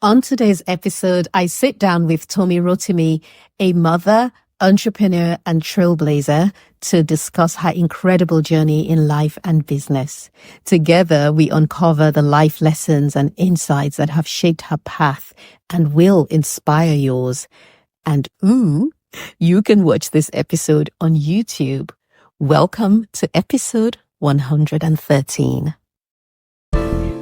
On today's episode, I sit down with Tomi Rotimi, a mother, entrepreneur, and trailblazer, to discuss her incredible journey in life and business. Together, we uncover the life lessons and insights that have shaped her path and will inspire yours. And you can watch this episode on YouTube. Welcome to episode 113.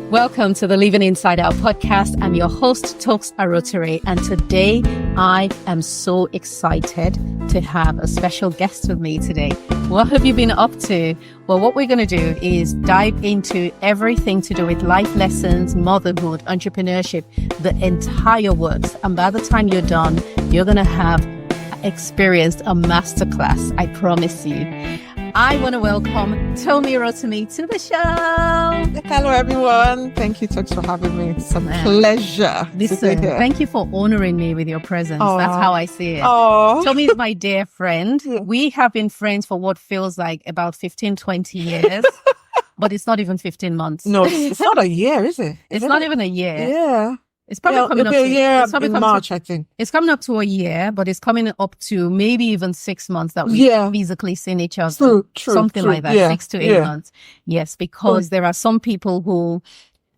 Welcome to the Living Inside Out podcast. I'm your host, Tomi Rotimi, and today I am so excited to have a special guest with me today. What have you been up to? Well, what we're going to do is dive into everything to do with life lessons, motherhood, entrepreneurship, the entire works. And by the time you're done, you're going to have experienced a masterclass, I promise you. I want to welcome Tomi Rotimi to the show. Hello, everyone. Thank you, Tox, for having me. It's a pleasure. Listen, thank you for honoring me with your presence. Aww. That's how I see it. Aww. Tomi is my dear friend. We have been friends for what feels like about 15, 20 years. But it's not even 15 months. No, it's not a year, is it? It's not even a year. Yeah. It's probably coming up to a year in March, I think. It's coming up to a year, but it's coming up to maybe even 6 months that we've physically seen each other. True, something like that, 6 to 8 months. Yes, because there are some people who,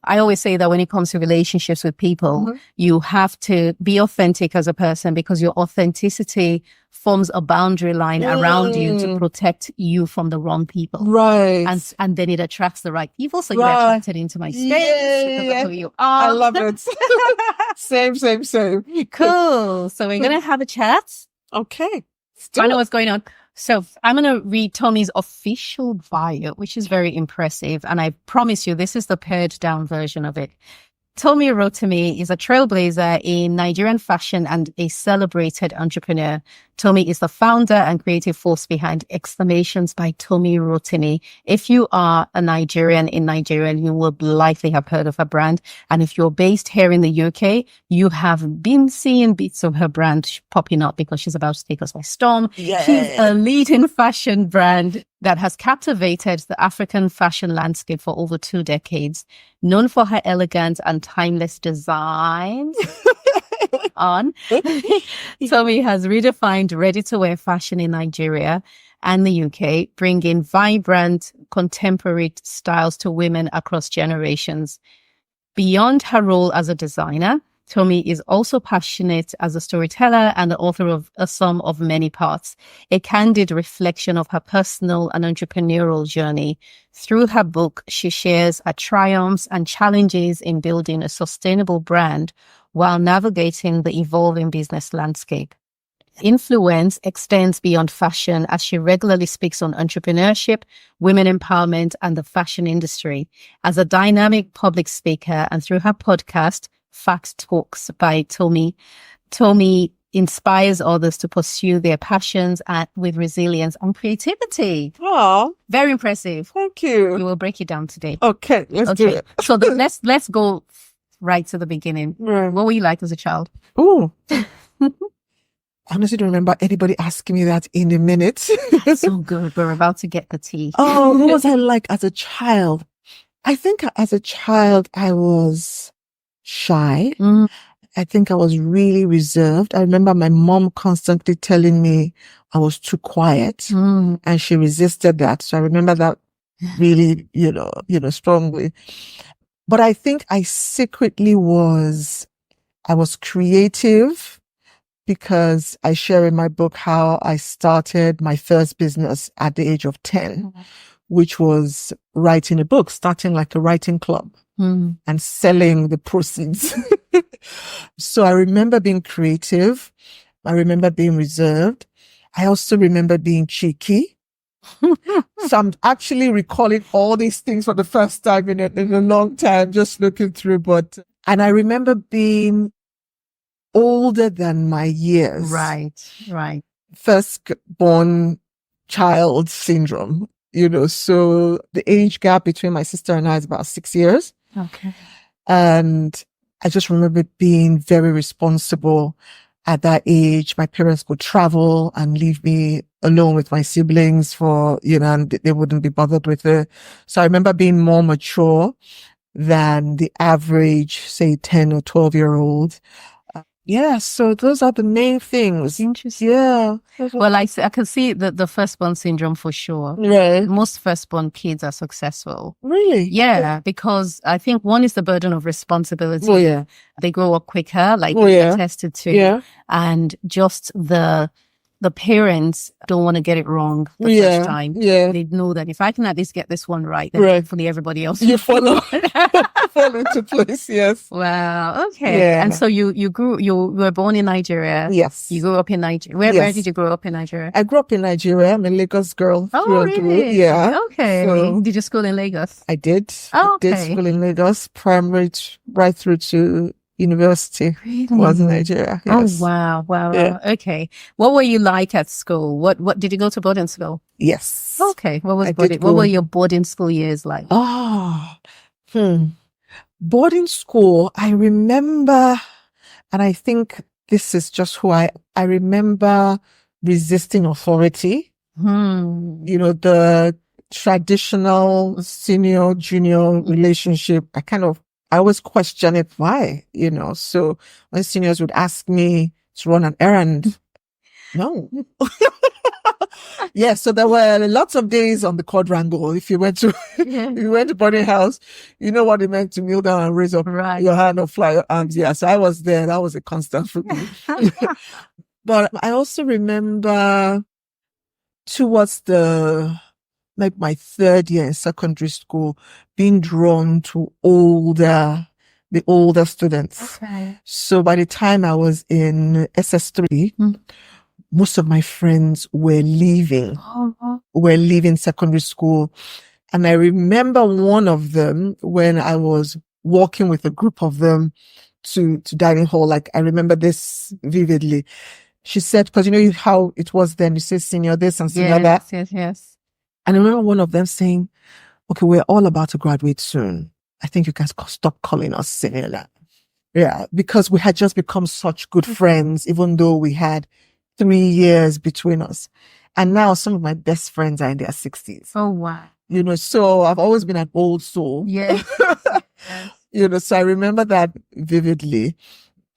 I always say that when it comes to relationships with people, you have to be authentic as a person, because your authenticity forms a boundary line around you to protect you from the wrong people. Right. And then it attracts the right people. So you're attracted into my space because of who you are. I love it. Same. Cool. So we're going to have a chat. Okay. I know what's going on. So I'm going to read Tomi's official bio, which is very impressive. And I promise you, this is the pared down version of it. Tomi Rotimi is a trailblazer in Nigerian fashion and a celebrated entrepreneur. Tomi is the founder and creative force behind Xclamations by Tomi Rotimi. If you are a Nigerian in Nigeria, you will likely have heard of her brand. And if you're based here in the UK, you have been seeing bits of her brand popping up because she's about to take us by storm. Yeah. She's a leading fashion brand that has captivated the African fashion landscape for over 2 decades. Known for her elegant and timeless designs. Tomi has redefined ready-to-wear fashion in Nigeria and the UK, bringing vibrant contemporary styles to women across generations. Beyond her role as a designer, Tomi is also passionate as a storyteller and the author of A Sum of Many Parts, a candid reflection of her personal and entrepreneurial journey. Through her book, she shares her triumphs and challenges in building a sustainable brand while navigating the evolving business landscape. Influence extends beyond fashion as she regularly speaks on entrepreneurship, women empowerment, and the fashion industry. As a dynamic public speaker and through her podcast, Fact Talks by Tomi, Tomi inspires others to pursue their passions with resilience and creativity. Oh, very impressive. Thank you. We will break it down today. Okay, let's do it. So let's go right to the beginning. Right. What were you like as a child? Oh, I honestly don't remember anybody asking me that in a minute. That's so good. We're about to get the tea. Oh, what was I like as a child? I think as a child, I was shy. I think I was really reserved. I remember my mom constantly telling me I was too quiet, and she resisted that. So I remember that really, strongly. But I think I secretly I was creative, because I share in my book how I started my first business at the age of 10, which was writing a book, starting like a writing club. And selling the proceeds. So I remember being creative. I remember being reserved. I also remember being cheeky. So I'm actually recalling all these things for the first time in a long time, just looking through. And I remember being older than my years. Right. Firstborn child syndrome. So the age gap between my sister and I is about 6 years. Okay. And I just remember being very responsible at that age. My parents could travel and leave me alone with my siblings and they wouldn't be bothered with it. So I remember being more mature than the average, say, 10 or 12-year-old. Yeah, so those are the main things. Interesting. Yeah. Well, I can see the firstborn syndrome for sure. Right. Most firstborn kids are successful. Really? Yeah, because I think one is the burden of responsibility. Oh, yeah. They grow up quicker, like Oh, we yeah. attested to. Yeah. And just the parents don't want to get it wrong the first time. Yeah. They know that if I can at least get this one right, then Right. hopefully everybody else You follow fall into place. Yes. Wow. Okay. Yeah. And so you were born in Nigeria. Yes. You grew up in Nigeria. Where did you grow up in Nigeria? I grew up in Nigeria. I'm a Lagos girl. Oh, really? Yeah. Okay. So, did you school in Lagos? I did. Oh, I did okay. school in Lagos, primary right through to university. Really? Was in Nigeria. Yes. Oh, wow. Wow. Yeah. Okay. What were you like at school? What did you go to boarding school? Yes. Okay. What did go. were your boarding school years like? Boarding school, I remember, and I think this is just who I remember resisting authority. You know, the traditional senior junior relationship. I always question it. Why? You know, so when seniors would ask me to run an errand, no. Yeah, so there were lots of days on the quadrangle. If you went to if you went to boarding house, you know what it meant to kneel down and raise up your hand or fly your arms. Yeah, so I was there. That was a constant for me. But I also remember towards my third year in secondary school, being drawn to the older students. Okay. So by the time I was in SS3, most of my friends were leaving secondary school. And I remember one of them when I was walking with a group of them to dining hall. Like, I remember this vividly. She said, because you know how it was then, you say senior this and senior that. Yes. And I remember one of them saying, okay, we're all about to graduate soon. I think you guys stop calling us senior that. Yeah, because we had just become such good friends, even though we had 3 years between us. And now some of my best friends are in their 60s. Oh, wow. You know, so I've always been an old soul. Yes. You know, so I remember that vividly.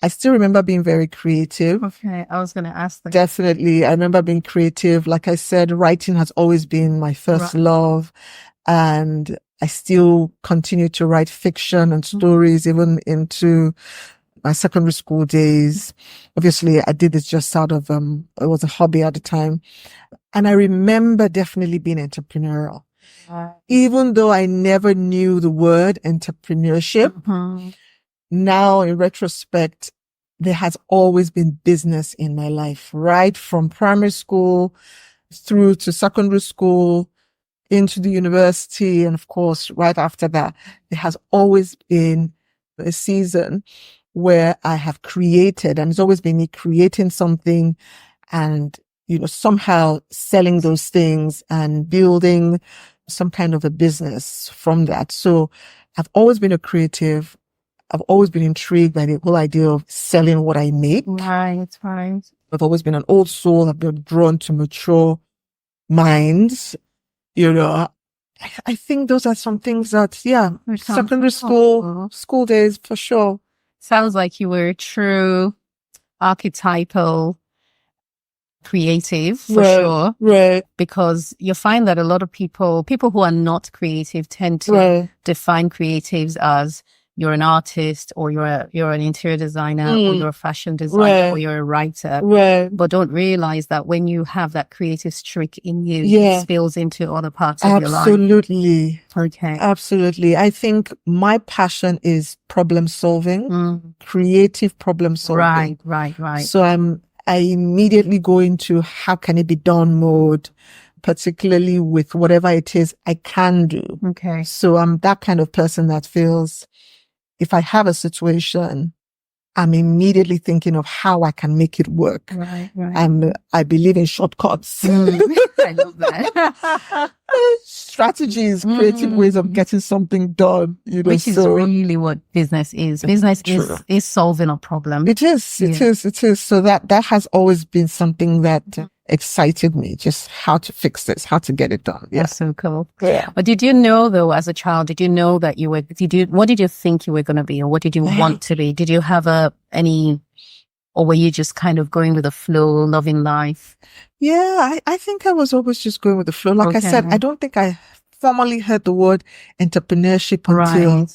I still remember being very creative. Okay, I was going to ask that. Definitely. I remember being creative. Like I said, writing has always been my first love. And I still continue to write fiction and stories even into my secondary school days. Obviously, I did this just out of, it was a hobby at the time. And I remember definitely being entrepreneurial. Even though I never knew the word entrepreneurship, now in retrospect, there has always been business in my life, right? From primary school through to secondary school, into the university. And of course, right after that, there has always been a season where I have created, and it's always been me creating something and, you know, somehow selling those things and building some kind of a business from that. So I've always been a creative. I've always been intrigued by the whole idea of selling what I make. Right. I've always been an old soul. I've been drawn to mature minds. You know, I think those are some things that, secondary school days for sure. Sounds like you were a true archetypal creative for sure. Right. Because you find that a lot of people who are not creative tend to define creatives as you're an artist, or you're an interior designer, or you're a fashion designer, or you're a writer, but don't realize that when you have that creative streak in you, it spills into other parts of your life. Absolutely. Okay. Absolutely. I think my passion is problem solving, creative problem solving. Right. So I immediately go into how can it be done mode, particularly with whatever it is I can do. Okay. So I'm that kind of person that feels, if I have a situation, I'm immediately thinking of how I can make it work. Right. I believe in shortcuts. I love that. Strategies, creative ways of getting something done. You know, which is really what business is. Business is solving a problem. It is. So that has always been something that excited me, just how to fix this, how to get it done. Yeah. That's so cool. Yeah. But did you know, though, as a child, did you know that what did you think you were going to be, or what did you want to be? Did you have or were you just kind of going with the flow, loving life? Yeah, I think I was always just going with the flow. Like I said, I don't think I formally heard the word entrepreneurship until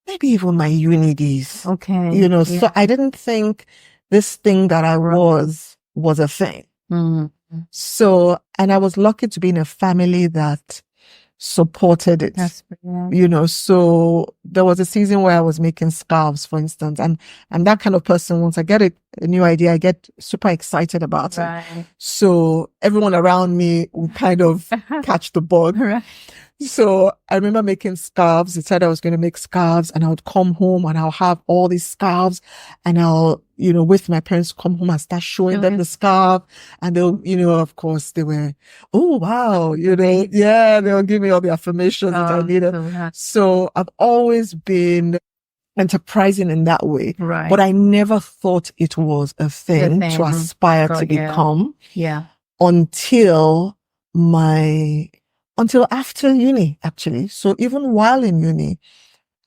maybe even my uni days. Okay. You know, so I didn't think this thing that I was a thing. Mm-hmm. So, and I was lucky to be in a family that supported it. That's brilliant. You know, so there was a season where I was making scarves, for instance, and I'm that kind of person. Once I get a new idea, I get super excited about it. So everyone around me would kind of catch the bug. Right. So I remember making scarves. It said I was going to make scarves, and I would come home and I'll have all these scarves, and I'll, you know, with my parents come home and start showing them the scarf, and they'll, you know, of course they were, oh wow, you know, yeah, they'll give me all the affirmations that I needed. So I've always been enterprising in that way, but I never thought it was a thing to aspire to become. Yeah. Until after uni, actually. So even while in uni,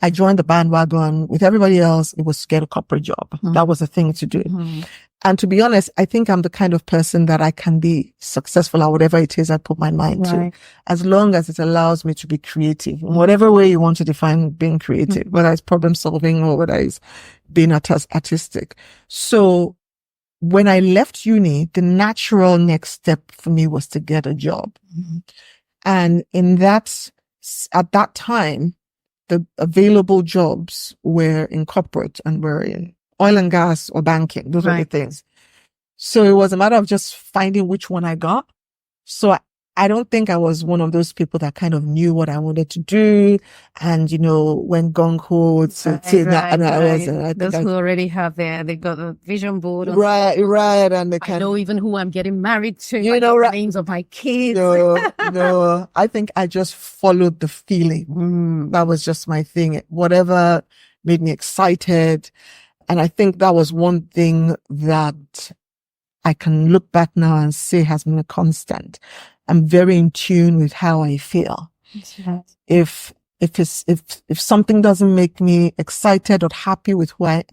I joined the bandwagon with everybody else. It was to get a corporate job. Mm-hmm. That was the thing to do. Mm-hmm. And to be honest, I think I'm the kind of person that I can be successful at whatever it is I put my mind to, as long as it allows me to be creative in whatever way you want to define being creative, whether it's problem solving or whether it's being artistic. So when I left uni, the natural next step for me was to get a job. Mm-hmm. And at that time, the available jobs were in corporate and were in oil and gas or banking. Those were the things. So it was a matter of just finding which one I got. So I don't think I was one of those people that kind of knew what I wanted to do and, you know, went gung-ho to those who already have they've got a vision board. Right. And I know even who I'm getting married to. You know, the names of my kids. No. I think I just followed the feeling. That was just my thing. Whatever made me excited. And I think that was one thing that I can look back now and say has been a constant. I'm very in tune with how I feel. If something doesn't make me excited or happy with what,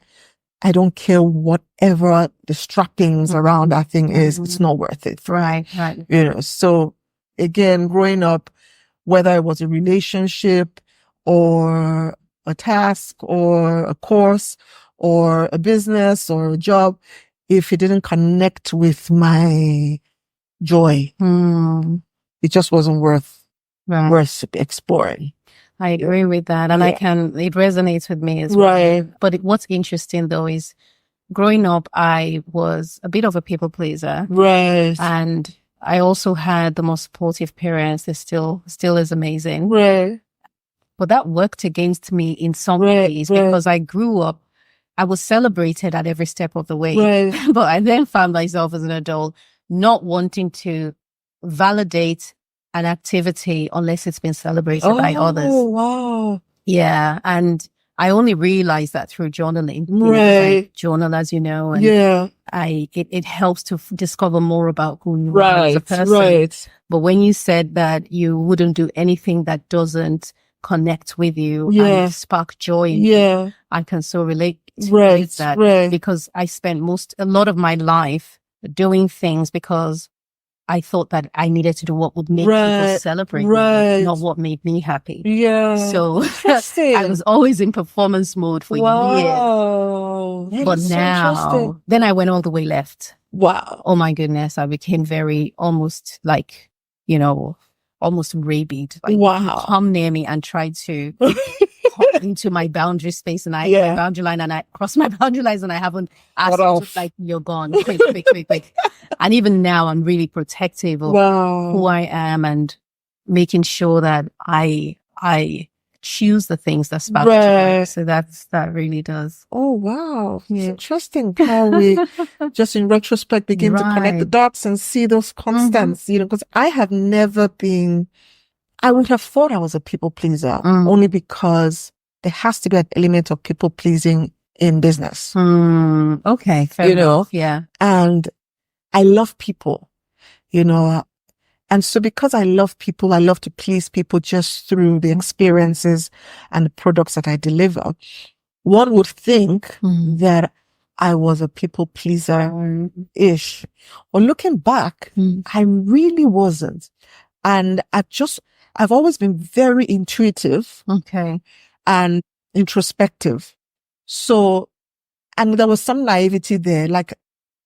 I don't care whatever the strappings around that thing is, it's not worth it. Right. You know, so again, growing up, whether it was a relationship or a task or a course or a business or a job, if it didn't connect with my joy, it just wasn't worth exploring. I agree with that. And it resonates with me as well. Right. But what's interesting though is growing up, I was a bit of a people pleaser. Right. And I also had the most supportive parents. They still is amazing. Right. But that worked against me in some ways because I grew up, I was celebrated at every step of the way. Right. But I then found myself as an adult not wanting to validate an activity unless it's been celebrated by others. Oh, wow. Yeah. And I only realized that through journaling. Right. I journal, as you know. And it helps to discover more about who you are as a person. Right. But when you said that you wouldn't do anything that doesn't connect with you and spark joy in you, I can so relate to that because I spent a lot of my life doing things because I thought that I needed to do what would make people celebrate me, not what made me happy. Yeah. So I was always in performance mode for years. But now, then I went all the way left. Wow. Oh my goodness. I became very almost like, you know, almost rabid. Like, come near me and try to hop into my boundary space and my boundary line, and I cross my boundary lines and I haven't asked just like, you're gone. Quick. And even now I'm really protective of who I am and making sure that I choose the things that spark joy. So that really does. Oh, wow. It's interesting how we just in retrospect begin to connect the dots and see those constants, you know, because I would have thought I was a people pleaser only because there has to be an element of people pleasing in business. Okay. Fair enough. Yeah. And I love people. you know. And so because I love people, I love to please people just through the experiences and the products that I deliver. One would think that I was a people pleaser-ish. But looking back, I really wasn't. And I've always been very intuitive. Okay. And introspective. So, and there was some naivety there, like,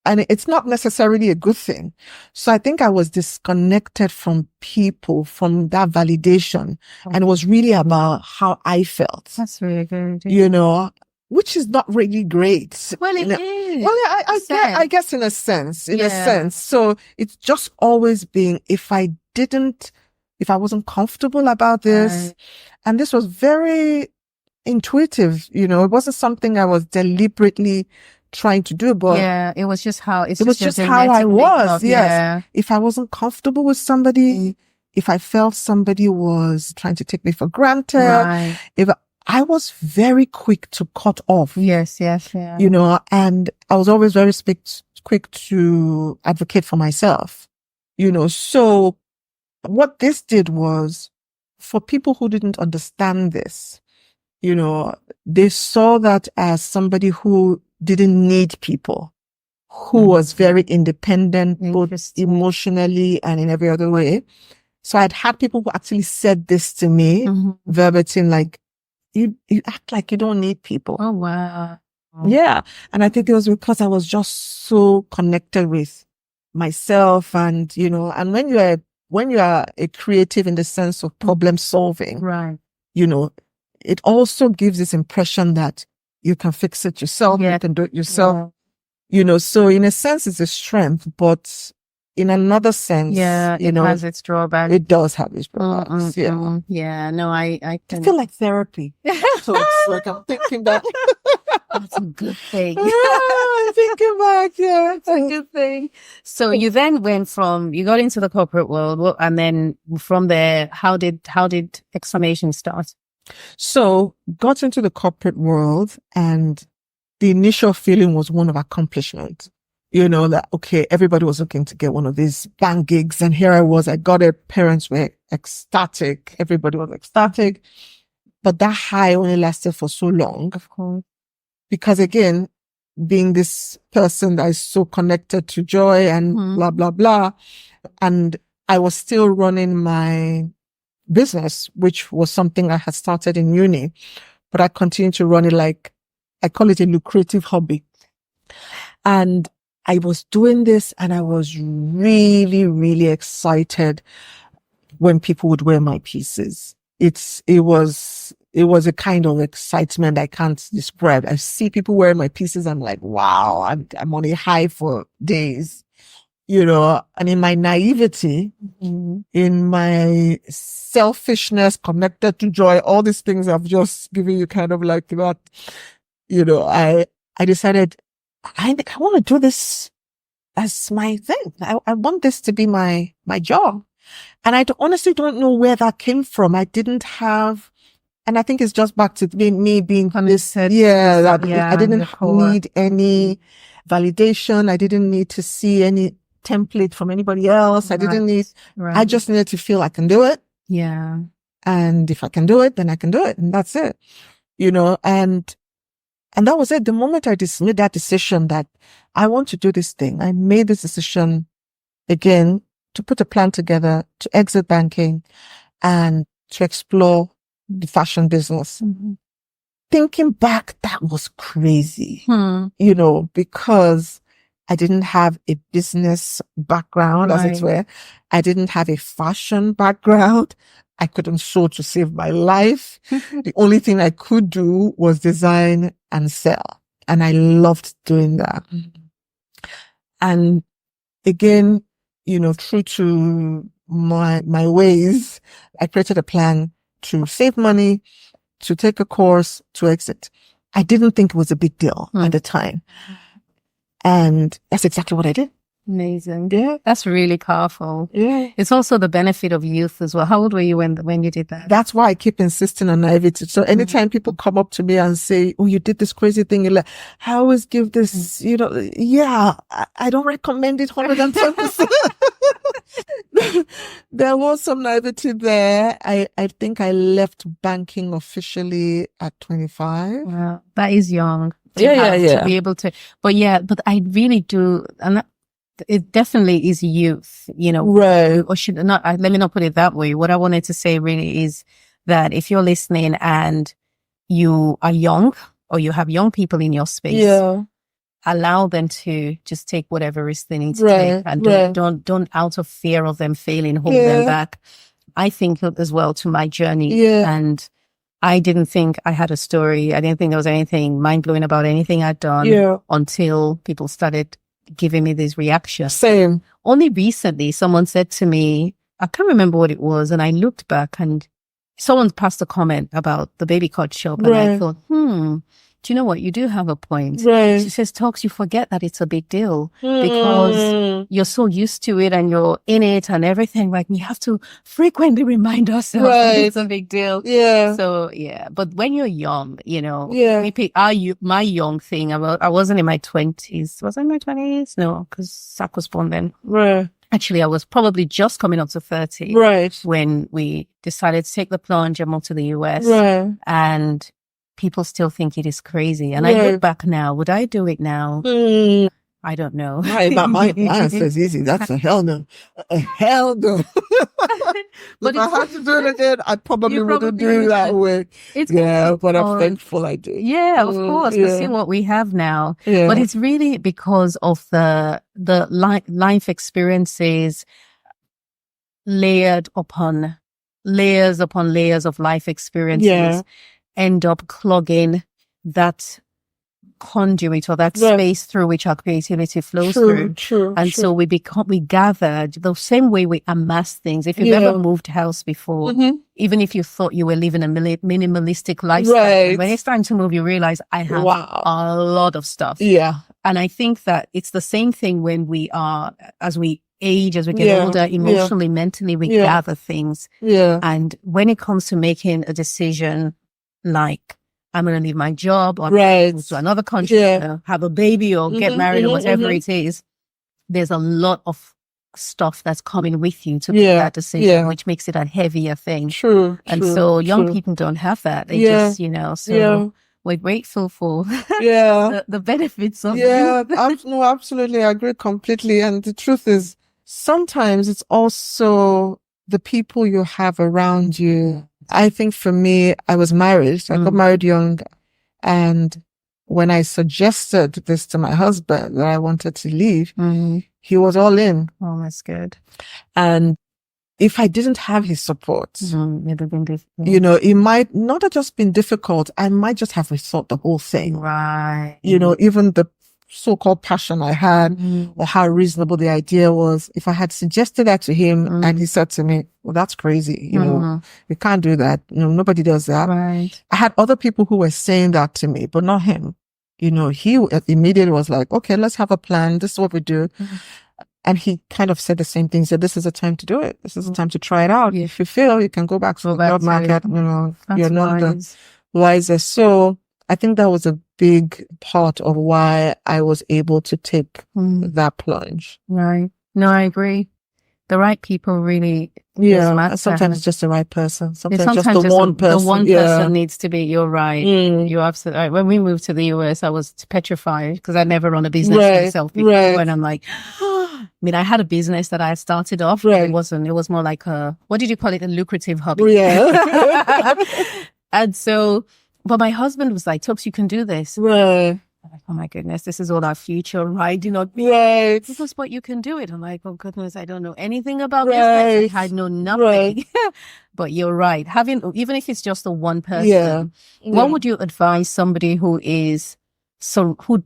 and it's not necessarily a good thing. So I think I was disconnected from people, from that validation. And it was really about how I felt. That's really good. You know, which is not really great. Well, it is. Well, I guess in a sense. So it's just always being, if I wasn't comfortable about this, and this was very intuitive, you know, it wasn't something I was deliberately trying to do, but it was just how it was just how I was. Yes. If I wasn't comfortable with somebody, if I felt somebody was trying to take me for granted, if I was very quick to cut off. Yes. Yeah. You know, and I was always very quick to advocate for myself, you know. So what this did was, for people who didn't understand this, you know, they saw that as somebody who didn't need people, who was very independent, both emotionally and in every other way. So I'd had people who actually said this to me verbatim, like, you act like you don't need people. Oh, wow. Yeah. And I think it was because I was just so connected with myself, and, you know, and when you are a creative in the sense of problem solving, right, you know, it also gives this impression that you can fix it yourself, you can do it yourself, you know. So in a sense, it's a strength, but in another sense, it has its drawbacks. It does have its drawbacks. Yeah. No, I feel like therapy. So it's like I'm thinking that that's a good thing. Thinking back, it's a good thing. So you then you got into the corporate world, and then from there, how did Xclamations start? So got into the corporate world, and the initial feeling was one of accomplishment. You know, that, okay, everybody was looking to get one of these bank gigs, and here I was, I got it. Parents were ecstatic. Everybody was ecstatic. But that high only lasted for so long. Of course. Because again, being this person that is so connected to joy and blah, blah, blah. And I was still running my business, which was something I had started in uni, but I continued to run it like, I call it a lucrative hobby. And I was doing this, and I was really, really excited when people would wear my pieces. It was a kind of excitement I can't describe. I see people wearing my pieces. I'm like, wow, I'm on a high for days, you know. And in my naivety, in my selfishness, connected to joy, all these things I've just given you kind of like that, you know, I decided I want to do this as my thing. I want this to be my job. And I honestly don't know where that came from. I didn't have, and I think it's just back to me being this, I didn't need any validation. I didn't need to see any template from anybody else. I didn't need, I just needed to feel I can do it. Yeah. And if I can do it, then I can do it. And that's it, you know, and that was it. The moment I made that decision that I want to do this thing, I made this decision again to put a plan together, to exit banking and to explore the fashion business. Thinking back, that was crazy, you know, because I didn't have a business background, as it were. I didn't have a fashion background. I couldn't sew to save my life. The only thing I could do was design and sell. And I loved doing that. And again, you know, true to my ways, I created a plan to save money, to take a course, to exit. I didn't think it was a big deal at the time. And that's exactly what I did. Amazing. Yeah. That's really powerful. Yeah. It's also the benefit of youth as well. How old were you when you did that? That's why I keep insisting on naivety. So anytime people come up to me and say, oh, you did this crazy thing, you're like, I always give this, you know, I don't recommend it 110%. There was some naivety there. I think I left banking officially at 25. Wow, that is young. Yeah. To be able to, but I really do, and it definitely is youth, Right. or should not, let me not put it that way. What I wanted to say really is that if you're listening and you are young or you have young people in your space, allow them to just take whatever risk they need to take, and don't out of fear of them failing, hold them back. I think as well to my journey, and I didn't think I had a story. I didn't think there was anything mind blowing about anything I'd done until people started giving me these reactions. Same. Only recently, someone said to me, I can't remember what it was, and I looked back and someone passed a comment about the baby cut shop, and I thought, do you know what? You do have a point. Right. She says, Talks, you forget that it's a big deal because you're so used to it and you're in it and everything. Like, we have to frequently remind ourselves that it's a big deal. Yeah. So, but when you're young, maybe my young thing, I wasn't in my 20s. Was I in my 20s? No, because Zach was born then. Right. Actually, I was probably just coming up to 30 when we decided to take the plunge and move to the US. Right. And people still think it is crazy. And I look back now, would I do it now? I don't know. My answer is easy. That's a hell no. A hell no. But if I had to do it again, I probably wouldn't do it that way. But I'm thankful I did. Yeah, of course. To see what we have now. Yeah. But it's really because of the life experiences layered upon layers of life experiences end up clogging that conduit or that space through which our creativity flows through. And so we gathered the same way we amass things. If you've ever moved house before, even if you thought you were living a minimalistic lifestyle, when it's time to move, you realize I have a lot of stuff. Yeah. And I think that it's the same thing when we are, as we age, as we get older, emotionally, mentally, we gather things. Yeah. And when it comes to making a decision, like, I'm going to leave my job or move to another country, have a baby or get married or whatever it is, there's a lot of stuff that's coming with you to make that decision, which makes it a heavier thing. So young people don't have that. They just, we're grateful for the benefits of No, absolutely. I agree completely. And the truth is, sometimes it's also the people you have around you. I think for me, I was married. I got married young. And when I suggested this to my husband that I wanted to leave, he was all in. Oh, that's good. And if I didn't have his support, it would have been difficult. It might not have just been difficult. I might just have rethought the whole thing. Right. Even the so-called passion I had or how reasonable the idea was. If I had suggested that to him and he said to me, well, that's crazy. We can't do that. Nobody does that. Right. I had other people who were saying that to me, but not him. He immediately was like, okay, let's have a plan. This is what we do. And he kind of said the same thing. He said, this is the time to do it. This is the time to try it out. If you fail, you can go back to the job market. You're not the wiser. So I think that was a big part of why I was able to take that plunge. Right. No, I agree. The right people really matter. Sometimes it's just the right person. Sometimes just the one person. The one person needs to be, you're right. You're absolutely right. When we moved to the US, I was petrified because I'd never run a business myself before. And I'm like, I had a business that I had started off. It was more like what did you call it? A lucrative hobby. Yeah. And so, but my husband was like, Topps, you can do this. Right. I'm like, oh my goodness, this is all our future, right? This is what you can do it. I'm like, oh goodness, I don't know anything about business. I know nothing. But you're right. Even if it's just the one person, what would you advise somebody who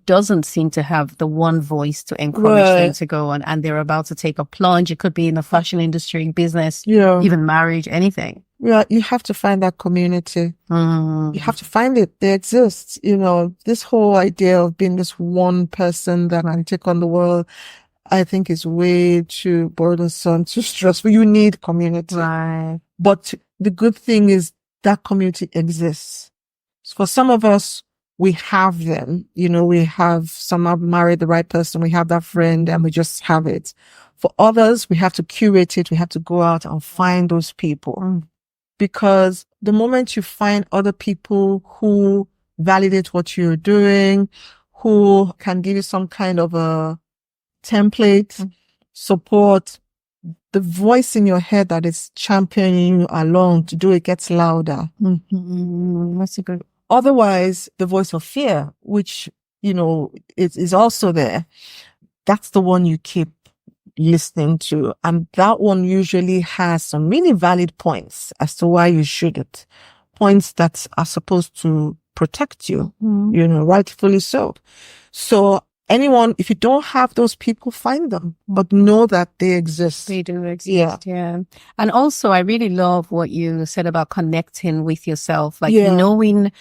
doesn't seem to have the one voice to encourage them to go on, and they're about to take a plunge? It could be in the fashion industry, business, even marriage, anything. Yeah, you have to find that community. You have to find it. They exist. This whole idea of being this one person that can take on the world, I think is way too burdensome, too stressful. You need community. Right. But the good thing is that community exists. For some of us, we have them. Some have married the right person. We have that friend and we just have it. For others, we have to curate it. We have to go out and find those people. Because the moment you find other people who validate what you're doing, who can give you some kind of a template, support, the voice in your head that is championing you along to do it gets louder. That's a good. Otherwise, the voice of fear, which, is also there, that's the one you keep listening to. And that one usually has some really valid points as to why you shouldn't. Points that are supposed to protect you, rightfully so. So anyone, if you don't have those people, find them, but know that they exist. They do exist, yeah. And also, I really love what you said about connecting with yourself, like knowing,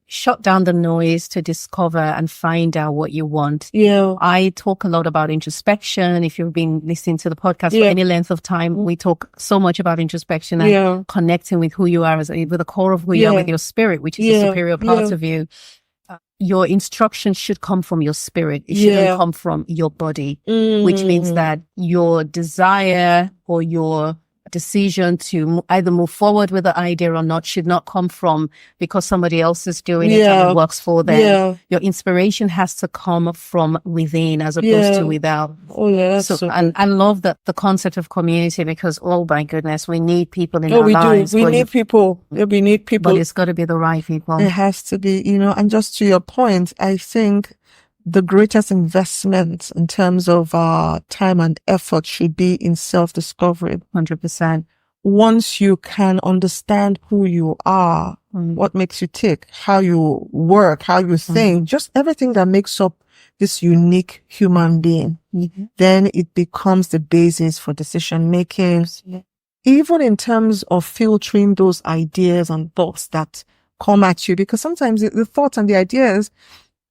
shut down the noise to discover and find out what you want. Yeah. I talk a lot about introspection. If you've been listening to the podcast for any length of time, we talk so much about introspection and connecting with who you are, with the core of who you are, with your spirit, which is the superior part of you. Your instruction should come from your spirit. It shouldn't come from your body, which means that your desire or your decision to either move forward with the idea or not should not come from because somebody else is doing it and it works for them. Yeah. Your inspiration has to come from within as opposed to without. Oh yeah. And I love that the concept of community, because oh my goodness, we need people in our lives. We need people. We need people. But it's got to be the right people. It has to be, and just to your point, I think the greatest investment in terms of time and effort should be in self-discovery. 100%. Once you can understand who you are, what makes you tick, how you work, how you think, just everything that makes up this unique human being, then it becomes the basis for decision making. Even in terms of filtering those ideas and thoughts that come at you, because sometimes the thoughts and the ideas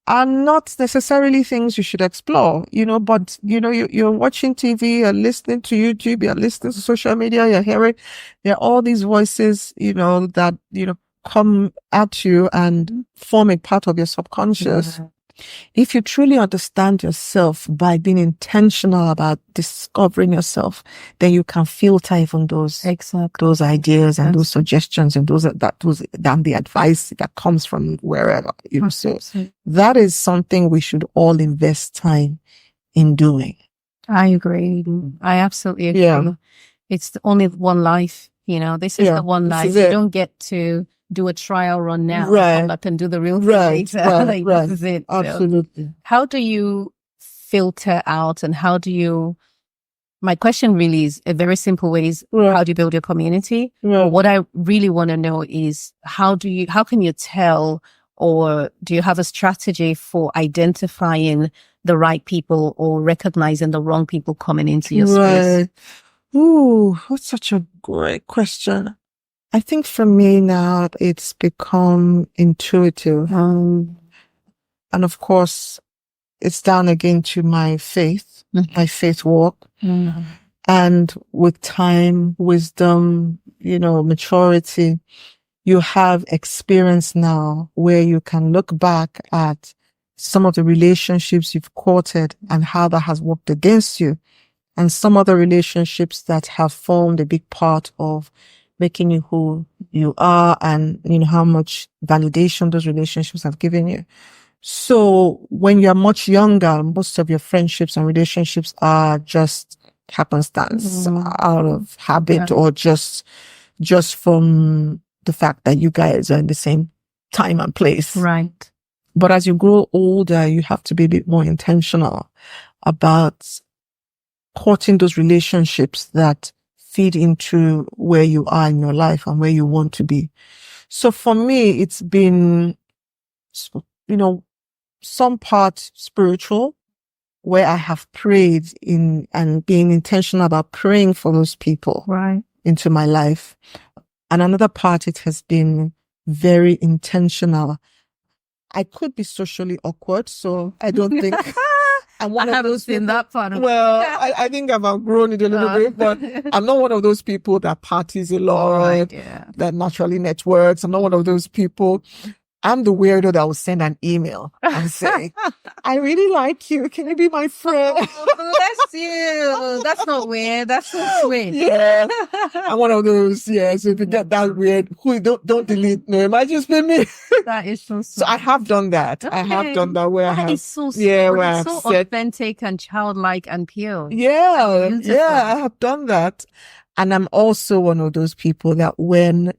are not necessarily things you should explore, but, you're watching TV, you're listening to YouTube, you're listening to social media, you're hearing, there are all these voices, that, come at you and form a part of your subconscious. If you truly understand yourself by being intentional about discovering yourself, then you can filter even those ideas and those suggestions and those the advice that comes from wherever. So that is something we should all invest time in doing. I agree. I absolutely agree. Yeah. It's only one life. This is the one life. You don't get to do a trial run now, come back and do the real thing later. This is it. Absolutely. So, how do you filter out and my question really is a very simple way is, how do you build your community? What I really want to know is how can you tell, or do you have a strategy for identifying the right people or recognizing the wrong people coming into your space? Ooh, that's such a great question. I think for me now, it's become intuitive. And of course, it's down again to my faith, my faith walk. And with time, wisdom, maturity, you have experience now where you can look back at some of the relationships you've courted and how that has worked against you, and some other relationships that have formed a big part of making you who you are, and how much validation those relationships have given you. So when you're much younger, most of your friendships and relationships are just happenstance, out of habit, or just from the fact that you guys are in the same time and place. Right. But as you grow older, you have to be a bit more intentional about courting those relationships that feed into where you are in your life and where you want to be. So for me, it's been, some part spiritual, where I have prayed and being intentional about praying for those people into my life. And another part, it has been very intentional. I could be socially awkward, so I don't think I haven't seen that part of I think I've outgrown it a little bit, but I'm not one of those people that parties a lot, that naturally networks. I'm not one of those people. I'm the weirdo that will send an email and say, I really like you. Can you be my friend? Oh, bless you. That's not weird. That's so sweet. Yeah. I'm one of those. Yeah. So if you get that weird, don't delete me. It might just be me. That is so sweet. So I have done that. Okay. I have done that where I That have. is so sweet. Yeah, where It's I've so said, authentic and childlike and pure. yeah, Beautiful. yeah, I have done that. And I'm also one of those people that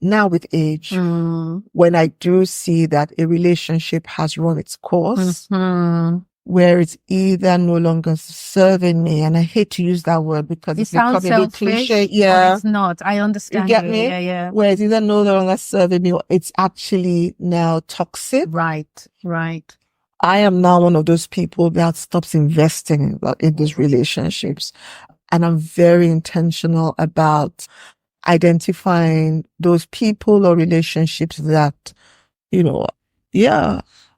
now with age, when I do see that a relationship has run its course, where it's either no longer serving me, and I hate to use that word because it's become a bit cliche. Yeah. It's not. I understand. You get me? Yeah. Where it's either no longer serving me or it's actually now toxic. Right. I am now one of those people that stops investing in these relationships. And I'm very intentional about identifying those people or relationships that,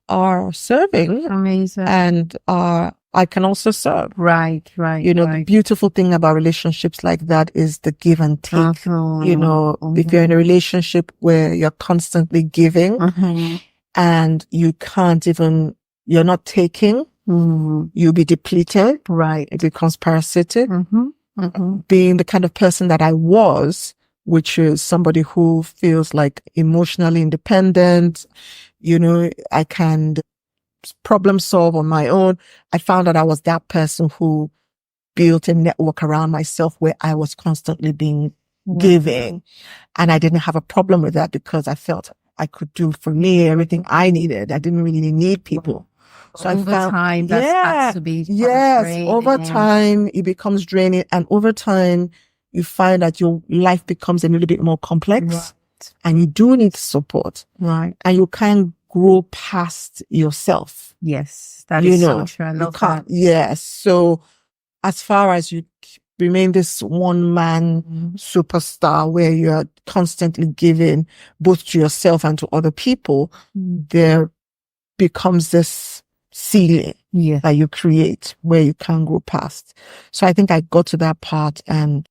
are serving. Amazing. And I can also serve. Right. The beautiful thing about relationships like that is the give and take. If you're in a relationship where you're constantly giving and you're not taking, you'll be depleted. Right. It becomes parasitic. Being the kind of person that I was, which is somebody who feels like emotionally independent, I can problem solve on my own. I found that I was that person who built a network around myself where I was constantly being giving. And I didn't have a problem with that because I felt I could do for me everything I needed. I didn't really need people. So over time, that has to be draining. Over time, it becomes draining. And over time, you find that your life becomes a little bit more complex and you do need support. Right. And you can't grow past yourself. Yes. That is so true. I love that. Yes. So as far as you remain this one man superstar where you're constantly giving both to yourself and to other people, there becomes this ceiling that you create where you can't go past. So I think I got to that part and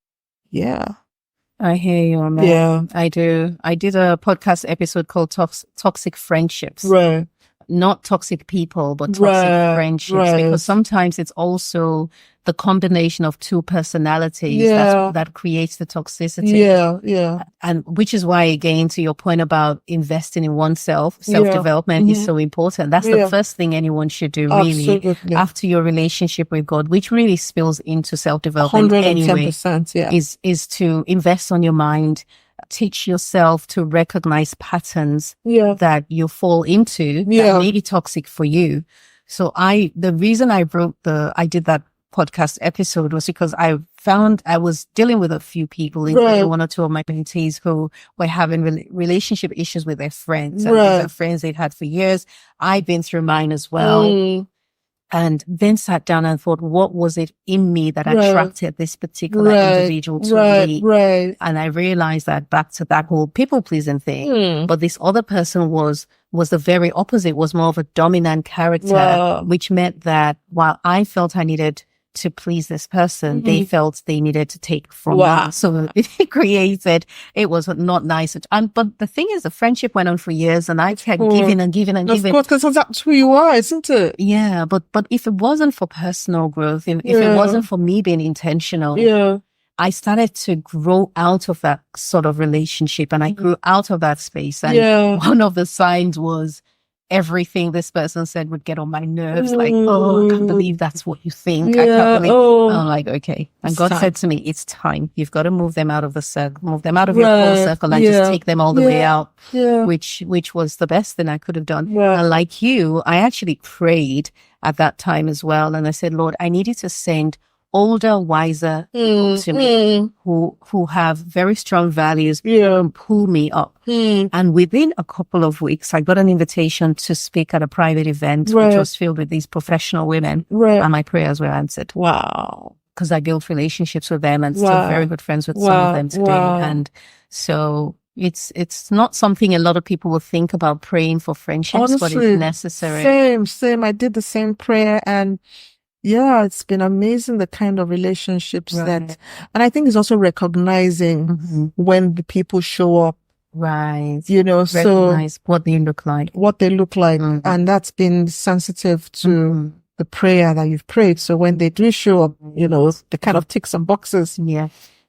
I hear you, man. Yeah. I do. I did a podcast episode called Toxic Friendships. Right. Not toxic people, but toxic friendships. Because sometimes it's also the combination of two personalities that creates the toxicity. Yeah. And which is why, again, to your point about investing in oneself, self-development is so important. That's the first thing anyone should do, really, Absolutely. after your relationship with God, which really spills into self-development 110%, anyway, is to invest on your mind, teach yourself to recognize patterns that you fall into that may be toxic for you. So the reason I did that podcast episode was because I found I was dealing with a few people, including one or two of my mentees who were having relationship issues with their friends. And these are friends they'd had for years. I've been through mine as well. And then sat down and thought, what was it in me that attracted this particular individual to me? And I realized that back to that whole people-pleasing thing. But this other person was the very opposite, was more of a dominant character, which meant that while I felt I needed to please this person, they felt they needed to take from me. So it was not nice. But the thing is, the friendship went on for years and I kept giving and giving and giving. Of course, because that's who you are, isn't it? Yeah, but if it wasn't for personal growth, if it wasn't for me being intentional, I started to grow out of that sort of relationship and I grew out of that space. And one of the signs was everything this person said would get on my nerves. Like, I can't believe that's what you think. I can't believe. I'm like, okay. And God said to me, it's time. You've got to move them out of the circle, move them out of your core circle and just take them all the way out, which was the best thing I could have done. And like you, I actually prayed at that time as well. And I said, Lord, I need you to send older, wiser people to me who have very strong values and pull me up. And within a couple of weeks, I got an invitation to speak at a private event, which was filled with these professional women. And my prayers were answered. Wow. Because I built relationships with them and still very good friends with some of them today. And so it's not something a lot of people will think about praying for friendships, Honestly, but it's necessary. Same. I did the same prayer and it's been amazing the kind of relationships and I think it's also recognizing when the people show up Right. You know, so Recognize what they look like. And that's been sensitive to the prayer that you've prayed. So when they do show up, you know, they kind of tick some boxes. Yeah.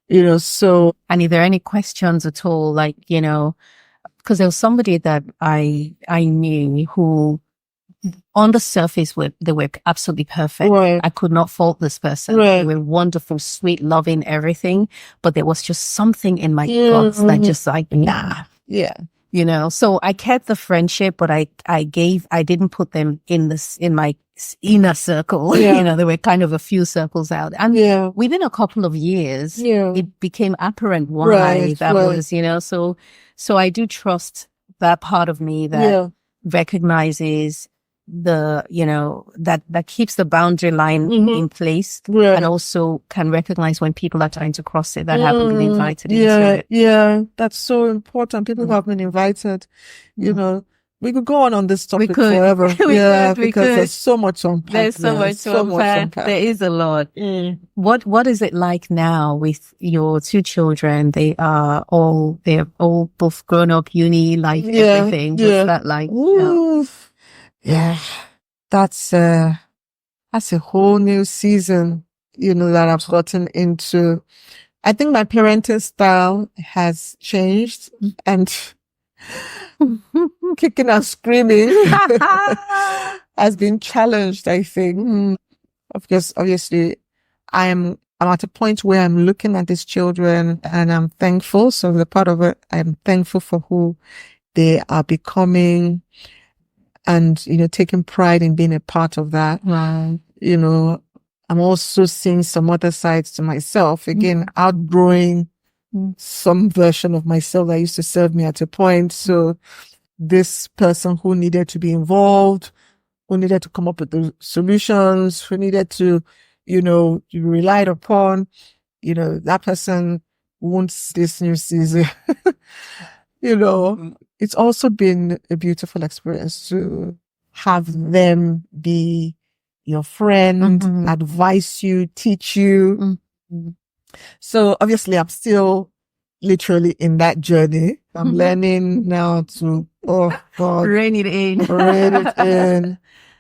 You know, so. And if there are any questions at all, like, you know, because there was somebody that I knew who on the surface they were absolutely perfect. Right. I could not fault this person. Right. They were wonderful, sweet, loving, everything. But there was just something in my guts that just like, nah. Yeah. You know, so I kept the friendship, but I didn't put them in my inner circle. Yeah. You know, there were kind of a few circles out. And within a couple of years, it became apparent why that was, you know, so I do trust that part of me that recognizes the, you know, that keeps the boundary line in place and also can recognize when people are trying to cross it that haven't been invited into it. Yeah, that's so important. People who have been invited, you know, we could go on this topic forever. Because there's so much to unpack. There's so much to unpack. There is a lot. What is it like now with your two children? They're all both grown up, uni life, everything. What's that like? Yeah, that's a whole new season, you know, that I've gotten into. I think my parenting style has changed and kicking and screaming has been challenged, I think. Because obviously I'm at a point where I'm looking at these children and I'm thankful. So the part of it, I'm thankful for who they are becoming. And, you know, taking pride in being a part of that. Right. You know, I'm also seeing some other sides to myself. Again, outgrowing some version of myself that used to serve me at a point. So this person who needed to be involved, who needed to come up with the solutions, who needed to, you know, be relied upon, you know, that person wants this new season. You know, it's also been a beautiful experience to have them be your friend, advise you, teach you. So obviously I'm still literally in that journey. I'm learning now to, rein it in.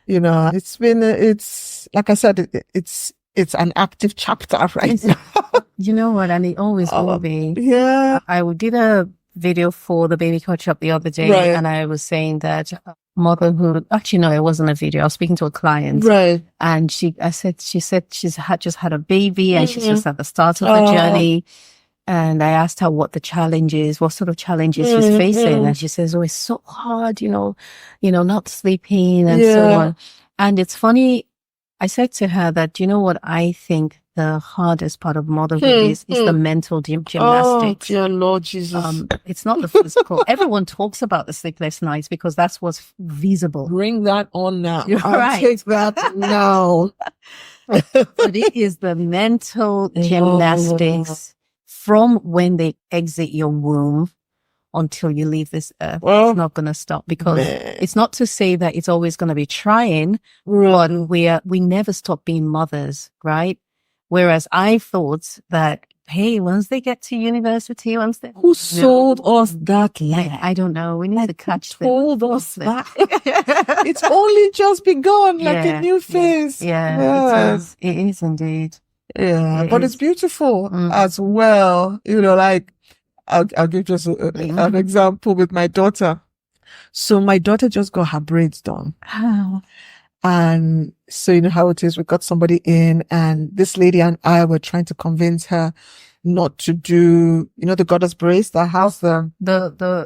You know, it's like I said, it's an active chapter right now. You know what? And it always will be. Yeah. I did a video for the baby coach up the other day, and I was saying that motherhood. Actually, no, it wasn't a video. I was speaking to a client, and she said she's just had a baby, and she's just at the start of the journey. And I asked her what sort of challenges she's facing, and she says, "Oh, it's so hard, you know, not sleeping and so on." And it's funny. I said to her that, you know what, I think the hardest part of motherhood is the mental gymnastics. Oh, dear Lord Jesus. It's not the physical. Everyone talks about the sleepless nights because that's what's visible. Bring that on now. I'll take that now. But it is the mental gymnastics from when they exit your womb until you leave this earth. It's not going to stop, because it's not to say that it's always going to be trying, but we never stop being mothers, right? Whereas I thought that, hey, once they get to university, who sold us that lie? I don't know. We need to catch them. Told us that. It's only just begun, like a new phase. Yeah. It is indeed. Yeah, but it's beautiful as well. You know, like, I'll give just an example with my daughter. So my daughter just got her braids done. Oh. And so, you know how it is. We got somebody in, and this lady and I were trying to convince her not to do, you know, the goddess braids that has the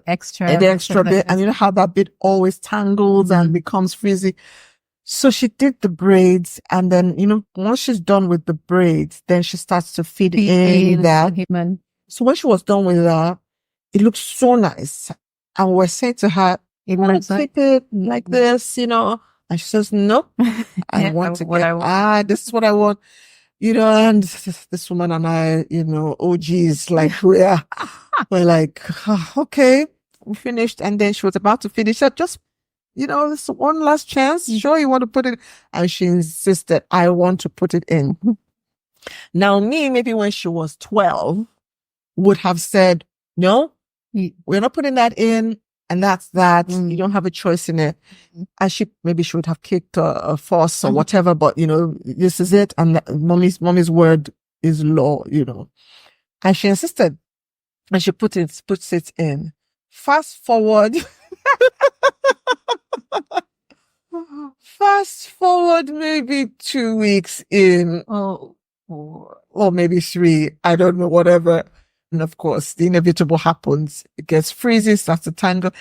extra bit. And you know how that bit always tangles and becomes frizzy. So she did the braids, and then, you know, once she's done with the braids, then she starts to feed in that. So when she was done with that, it looked so nice. And we're saying to her, keep it like this, you know. And she says, no, I want to this is what I want. You know, and this woman and I, you know, oh geez, like we're like, okay, we finished. And then she was about to finish. Said, just, you know, this one last chance. Sure, you want to put it? And she insisted, I want to put it in. Now me, maybe when she was 12, would have said, no, We're not putting that in. And that's that. You don't have a choice in it. And she would have kicked a fuss or whatever, but this is it. And mommy's word is law, And she insisted. And she puts it in. Fast forward. Fast forward maybe 2 weeks in. Or maybe 3. I don't know, whatever. And of course, the inevitable happens. It gets freezes, starts to tangle.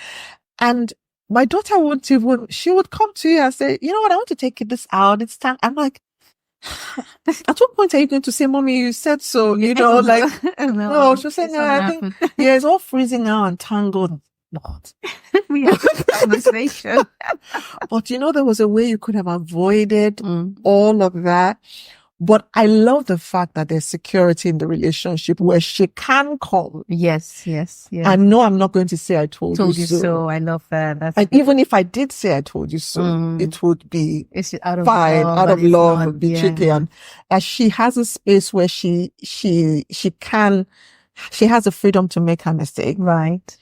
And my daughter she would come to you and say, you know what, I want to take this out. It's time. I'm like, at what point are you going to say, Mommy, you said so? No, she'll say, no, I think, it's all freezing now and tangled. Not. We had a conversation. But there was a way you could have avoided all of that. But I love the fact that there's security in the relationship where she can come. Yes. I know I'm not going to say I told you so. I love that. And even if I did say I told you so, it would be out of love, it would be cheeky. And she has a space where she has the freedom to make her mistake. Right.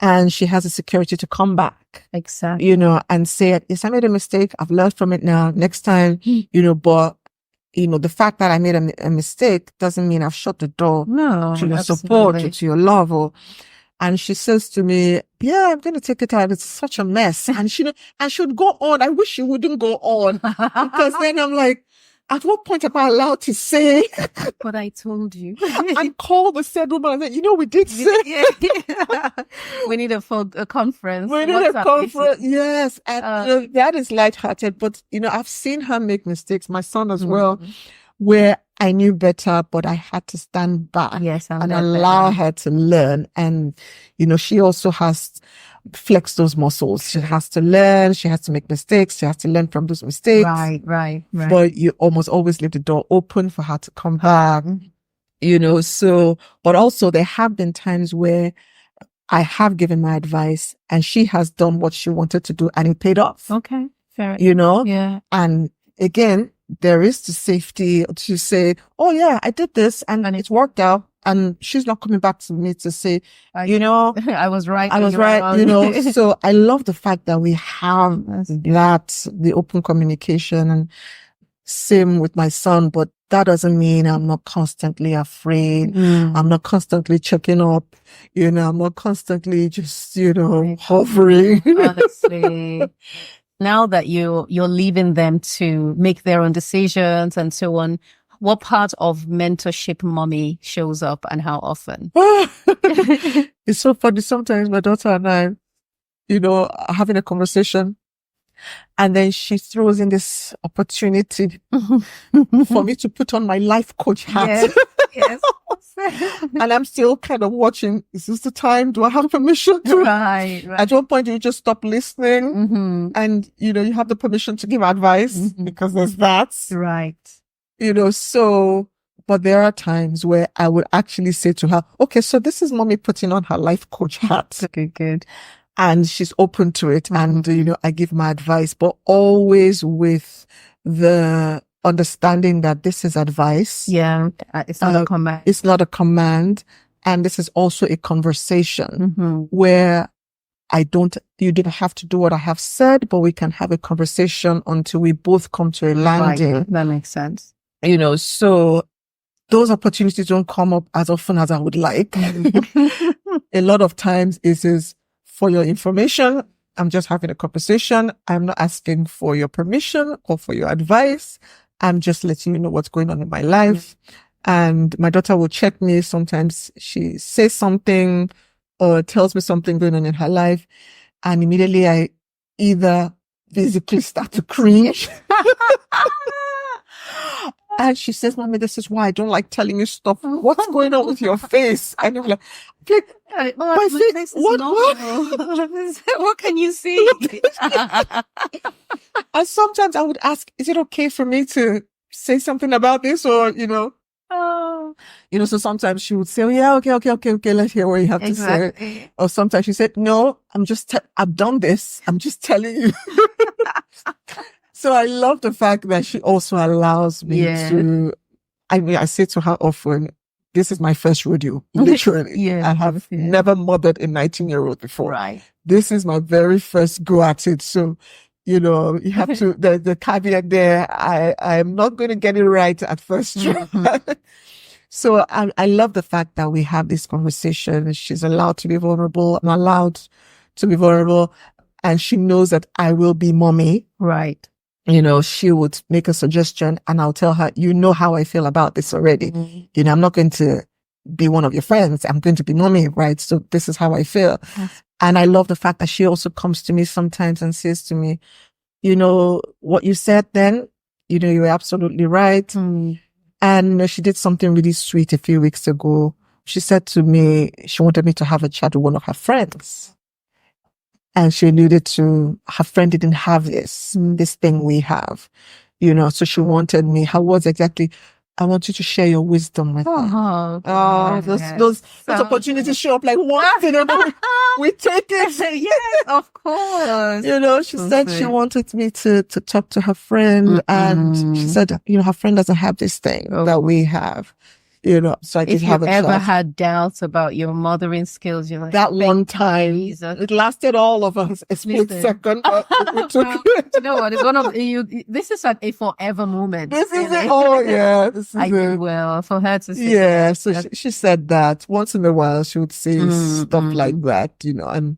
And she has the security to come back. Exactly. And say, yes, I made a mistake. I've learned from it now. Next time, but the fact that I made a mistake doesn't mean I've shut the door to your support or to your love. And she says to me, yeah, I'm going to take it out. It's such a mess. And she would go on. I wish she wouldn't go on. Because then I'm like, at what point am I allowed to say? But I told you. And call the said woman and say, we did say. We need a conference. We need a conference. Yes. And that is lighthearted. But, I've seen her make mistakes, my son as well, where I knew better, but I had to stand back and allow her to learn. And, she also has flex those muscles. She has to learn. She has to make mistakes. She has to learn from those mistakes. Right. But you almost always leave the door open for her to come back, but also there have been times where I have given my advice and she has done what she wanted to do and it paid off. Okay. Fair. Yeah. And again, there is the safety to say, oh yeah, I did this and it worked out. And she's not coming back to me to say, I was right. So I love the fact that we have the open communication, and same with my son, but that doesn't mean I'm not constantly afraid. I'm not constantly checking up, I'm not constantly just, hovering. Honestly. Now that you're leaving them to make their own decisions and so on, what part of mentorship mommy shows up and how often? It's so funny. Sometimes my daughter and I, are having a conversation and then she throws in this opportunity for me to put on my life coach hat. Yes. And I'm still kind of watching. Is this the time? Do I have permission to? Right. At one point, you just stop listening and, you have the permission to give advice because there's that. Right. But there are times where I would actually say to her, okay, so this is mommy putting on her life coach hat. Okay, good. And she's open to it. And, I give my advice, but always with the understanding that this is advice. Yeah. It's not a command. It's not a command. And this is also a conversation where you didn't have to do what I have said, but we can have a conversation until we both come to a landing. Right. That makes sense. So those opportunities don't come up as often as I would like. A lot of times it is for your information. I'm just having a conversation. I'm not asking for your permission or for your advice. I'm just letting you know what's going on in my life. And my daughter will check me. Sometimes she says something or tells me something going on in her life. And immediately I either physically start to cringe. And she says, Mommy, this is why I don't like telling you stuff. What's going on with your face? And I'm like, my face, what can you see? And sometimes I would ask, is it okay for me to say something about this? Or, so sometimes she would say, oh, yeah, okay. Let's hear what you have to say. Or sometimes she said, no, I've done this. I'm just telling you. So I love the fact that she also allows me to, I say to her often, this is my first rodeo, literally. Yeah. I have never mothered a 19-year-old before. Right. This is my very first go at it. So, you know, you have to, the caveat there, I am not going to get it right at first try. So I love the fact that we have this conversation. She's allowed to be vulnerable. I'm allowed to be vulnerable. And she knows that I will be mommy. Right. You know, she would make a suggestion and I'll tell her, you know how I feel about this already. Mm-hmm. You know, I'm not going to be one of your friends. I'm going to be mommy, right? So this is how I feel. Yes. And I love the fact that she also comes to me sometimes and says to me, you know, what you said then, you know, you were absolutely right. Mm. And she did something really sweet a few weeks ago. She said to me, she wanted me to have a chat with one of her friends. And she alluded to her friend didn't have this thing we have, you know, so she wanted me. How was exactly? I want you to share your wisdom with her. Those opportunities show up like once in a while. We take it. Yes, of course. You know, she said she wanted me to talk to her friend, and she said, you know, her friend doesn't have this thing that we have. You know, so I did have a chat. If you ever had doubts about your mothering skills, you're like, that one time, it lasted all of us a split second. But it took you know what? It's one of this is like a forever moment. This is it. Oh yeah, this is it. Well, for her to say, yeah. So she said that once in a while she would say stuff like that, you know, and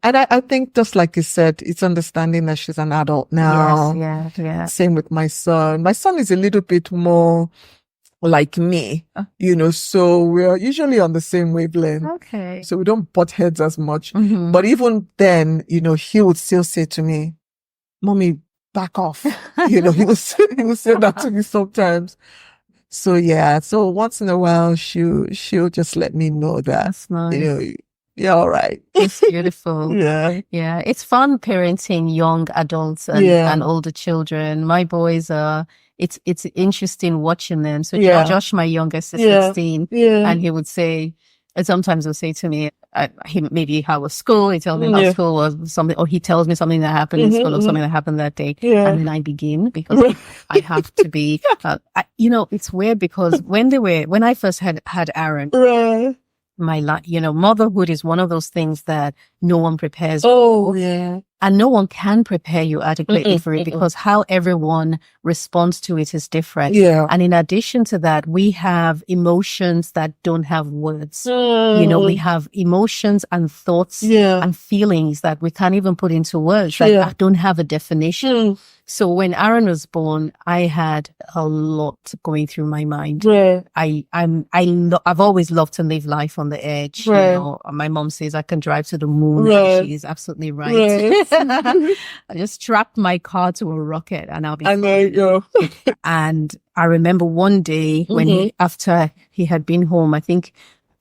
I think just like you said, it's understanding that she's an adult now. Yes, yeah. Same with my son. My son is a little bit more like me, you know, so we're usually on the same wavelength. Okay. So we don't butt heads as much. But even then, you know, he would still say to me, Mommy, back off. You know, he will say that to me sometimes. So yeah, so once in a while, she'll just let me know that, that's nice. You know, yeah, all right. It's beautiful. Yeah. Yeah. It's fun parenting young adults and older children. My boys are, it's interesting watching them. So Josh, my youngest, is 16, and he would say, and sometimes he'll say to me, maybe how was school? He tells me how school was something, or he tells me something that happened in school or something that happened that day. And then I begin because I have to be, you know, it's weird because when I first had Aaron, my life, you know, motherhood is one of those things that no one prepares for. And no one can prepare you adequately for it because how everyone responds to it is different. And in addition to that, we have emotions that don't have words. You know, we have emotions and thoughts and feelings that we can't even put into words that don't have a definition. So when Aaron was born, I had a lot going through my mind. I've always loved to live life on the edge. You know, my mom says I can drive to the moon. She's absolutely right. I just strapped my car to a rocket and I'll be fine. There you go. And I remember one day when after he had been home, I think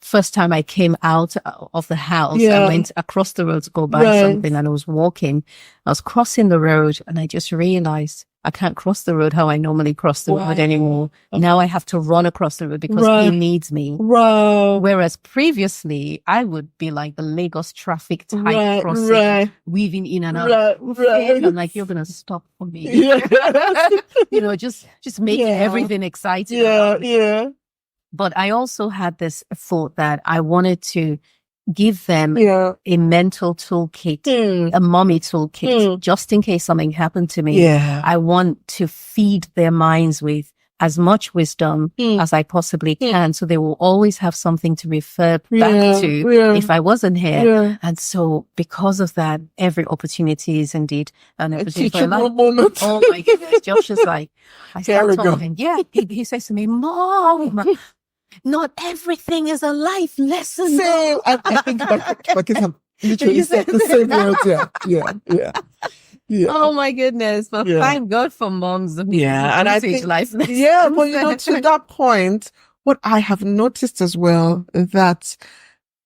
first time I came out of the house, I went across the road to go buy something and I was walking. I was crossing the road and I just realized I can't cross the road how I normally cross the road anymore. Now I have to run across the road because he needs me. Whereas previously I would be like the Lagos traffic type crossing, weaving in and out. I'm like, you're going to stop for me. You know, just make everything exciting. But I also had this thought that I wanted to give them a mental toolkit, a mommy toolkit, just in case something happened to me. I want to feed their minds with as much wisdom as I possibly can. So they will always have something to refer back to if I wasn't here. And so because of that, every opportunity is indeed an opportunity for life. Moment. Oh my goodness. Josh is like, I start talking. He says to me, Mom, not everything is a life lesson. Same. I think my kids have literally said the same words. Yeah. Oh my goodness. But thank God for moms. And I think life lessons. But you know, to that point, what I have noticed as well that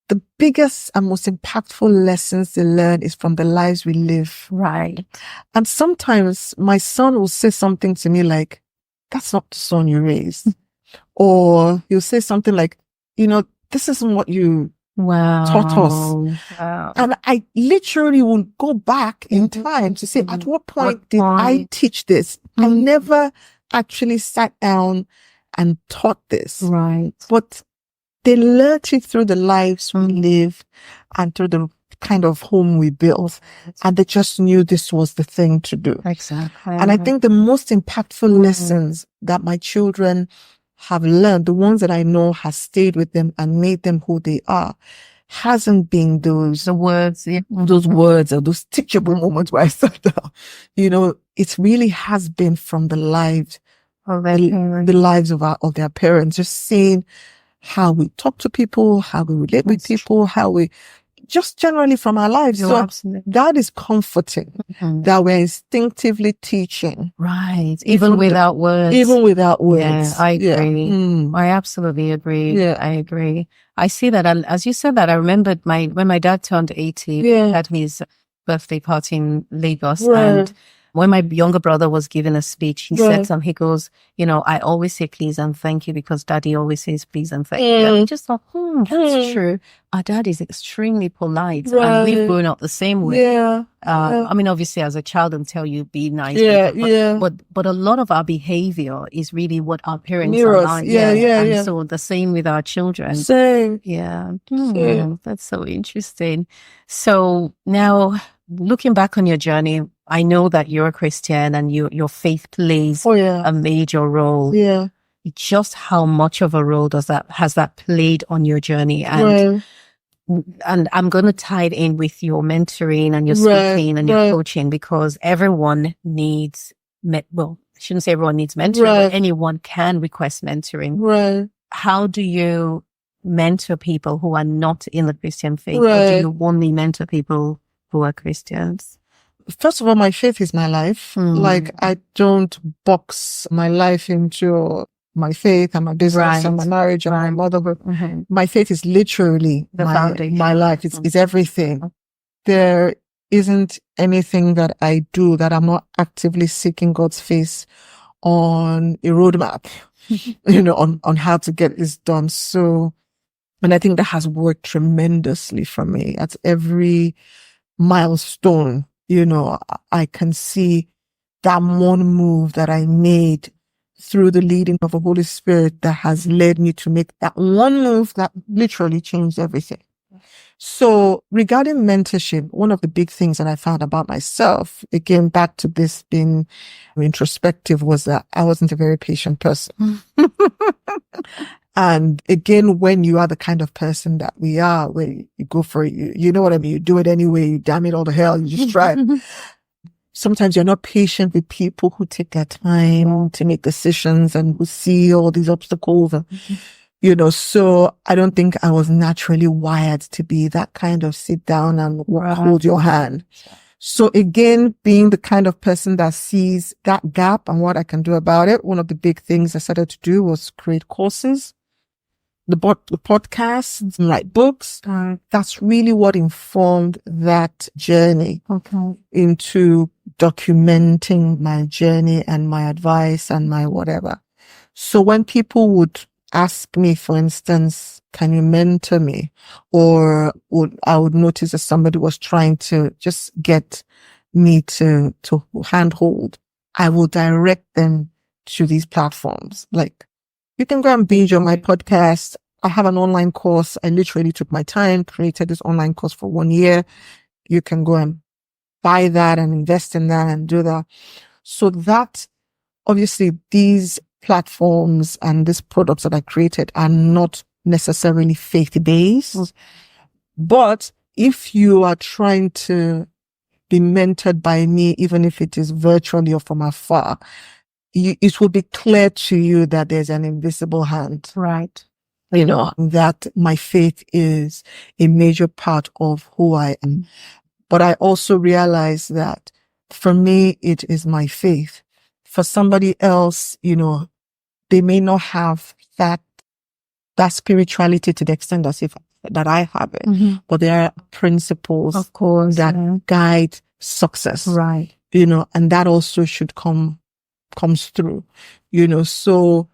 the biggest and most impactful lessons they learn is from the lives we live. Right. And sometimes my son will say something to me like, that's not the son you raised. Or he'll say something like, you know, this isn't what you taught us. And I literally will go back in time to say, at what point did I teach this? I never actually sat down and taught this. Right. But they learned it through the lives we live and through the kind of home we built. And they just knew this was the thing to do. Exactly. And I think the most impactful lessons that my children have learned, the ones that I know has stayed with them and made them who they are, hasn't been those words or those teachable moments where I sat down. It really has been from the lives of the lives of their parents, just seeing how we talk to people, how we relate with people, how we just generally from our lives. So absolutely. That is comforting that we're instinctively teaching. Right. Even without words. Yeah, I agree. I absolutely agree. Yeah. I agree. I see that. And as you said that, I remembered when my dad turned 80, at his birthday party in Lagos. Right. And when my younger brother was giving a speech, he said something, he goes, I always say please and thank you because daddy always says please and thank you. And I just thought, that's true. Our dad is extremely polite and we've grown up the same way. Yeah. I mean, obviously as a child, I'll tell you, be nice. But a lot of our behavior is really what our parents are like. And so the same with our children. Same. Yeah. That's so interesting. So now looking back on your journey, I know that you're a Christian and your faith plays a major role. Yeah. Just how much of a role has that played on your journey? And I'm going to tie it in with your mentoring and your speaking and your coaching, because everyone needs, I shouldn't say everyone needs mentoring, but anyone can request mentoring. Right. How do you mentor people who are not in the Christian faith? Or do you only mentor people who are Christians? First of all, my faith is my life. Like, I don't box my life into my faith and my business and my marriage and my motherhood. My faith is literally my life. It's everything. There isn't anything that I do that I'm not actively seeking God's face on a roadmap, on how to get this done. So, and I think that has worked tremendously for me at every milestone. I can see that one move that I made through the leading of the Holy Spirit that has led me to make that one move that literally changed everything. So regarding mentorship, one of the big things that I found about myself, again, back to this being introspective, was that I wasn't a very patient person. And again, when you are the kind of person that we are, where you go for it, you know what I mean? You do it anyway, you damn it all the hell, you just try. Sometimes you're not patient with people who take their time to make decisions and who see all these obstacles. And, so I don't think I was naturally wired to be that kind of sit down and hold your hand. So again, being the kind of person that sees that gap and what I can do about it, one of the big things I started to do was create courses, the podcasts, and write books. That's really what informed that journey into documenting my journey and my advice and my whatever. So when people would ask me, for instance, can you mentor me? Or I would notice that somebody was trying to just get me to handhold, I will direct them to these platforms. Like, you can go and binge on my podcast. I have an online course. I literally took my time, created this online course for 1 year. You can go and buy that and invest in that and do that. So that, obviously, these platforms and these products that I created are not necessarily faith-based. But if you are trying to be mentored by me, even if it is virtually or from afar, it will be clear to you that there's an invisible hand. Right. That my faith is a major part of who I am. But I also realize that for me, it is my faith. For somebody else, they may not have that spirituality to the extent that I have it. But there are principles, of course, that guide success. Right. And that also should comes through. So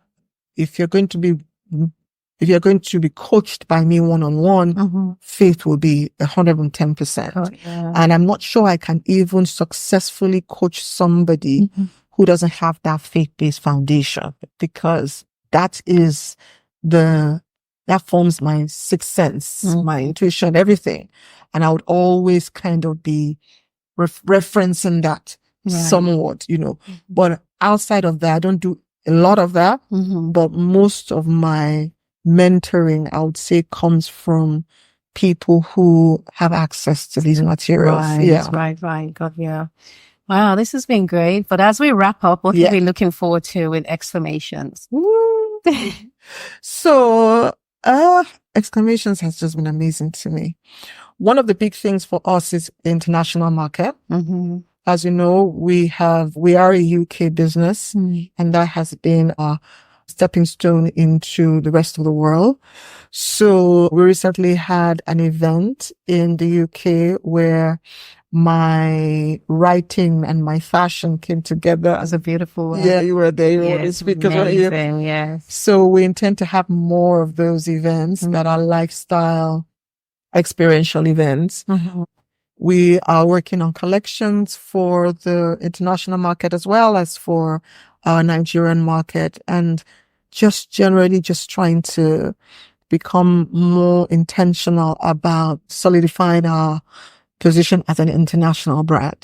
if you're going to be coached by me one-on-one, faith will be 110%. And I'm not sure I can even successfully coach somebody who doesn't have that faith-based foundation, because that is the that forms my sixth sense, my intuition, everything. And I would always kind of be referencing that somewhat, but outside of that, I don't do a lot of that, but most of my mentoring, I would say, comes from people who have access to these materials. Right. God, yeah. Wow, this has been great. But as we wrap up, what are we looking forward to with Xclamations? So, Xclamations has just been amazing to me. One of the big things for us is the international market. As you know, we are a UK business, and that has been a stepping stone into the rest of the world. So we recently had an event in the UK where my writing and my fashion came together. It was a beautiful one. Yeah, you were there. You were the speaker, amazing, right? Yes. So we intend to have more of those events that are lifestyle, experiential events. We are working on collections for the international market as well as for our Nigerian market, and just generally just trying to become more intentional about solidifying our position as an international brand.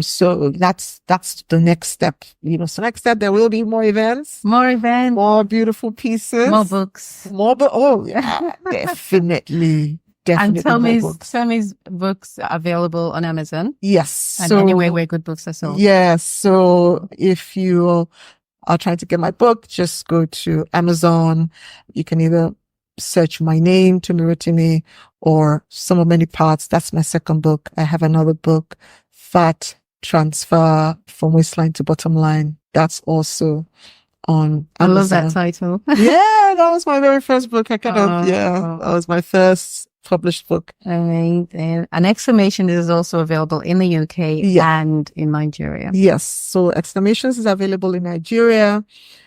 So that's the next step. So next step, there will be more events, more beautiful pieces, more books, oh yeah, definitely. And Tomi's books are available on Amazon. Yes. And anywhere where good books are sold. Yes. So if you are trying to get my book, just go to Amazon. You can either search my name, Tomi Rotimi, or Some of Many Parts. That's my second book. I have another book, Fat Transfer from Waistline to Bottom Line. That's also on Amazon. I love that title. Yeah, that was my very first book. That was my first published book. Amazing. And Xclamations is also available in the UK and in Nigeria. Yes. So Xclamations is available in Nigeria.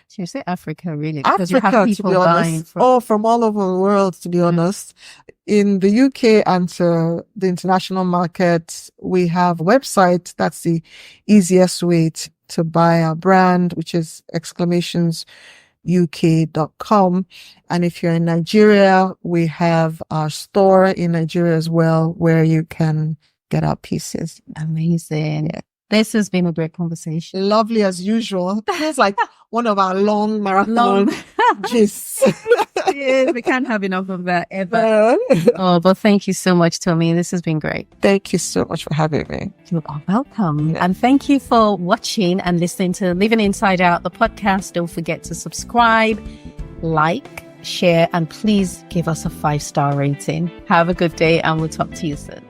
Should you say Africa, really? Because you have people to be honest. From all over the world, to be honest. In the UK and the international market, we have a website. That's the easiest way to buy our brand, which is Xclamationsuk.com. And if you're in Nigeria, we have our store in Nigeria as well, where you can get our pieces. Amazing. Yeah. This has been a great conversation. Lovely as usual. It's like one of our long marathon gists. Yes, we can't have enough of that ever. But thank you so much, Tomi. This has been great. Thank you so much for having me. You are welcome. Yeah. And thank you for watching and listening to Living Inside Out, the podcast. Don't forget to subscribe, like, share, and please give us a 5-star rating. Have a good day, and we'll talk to you soon.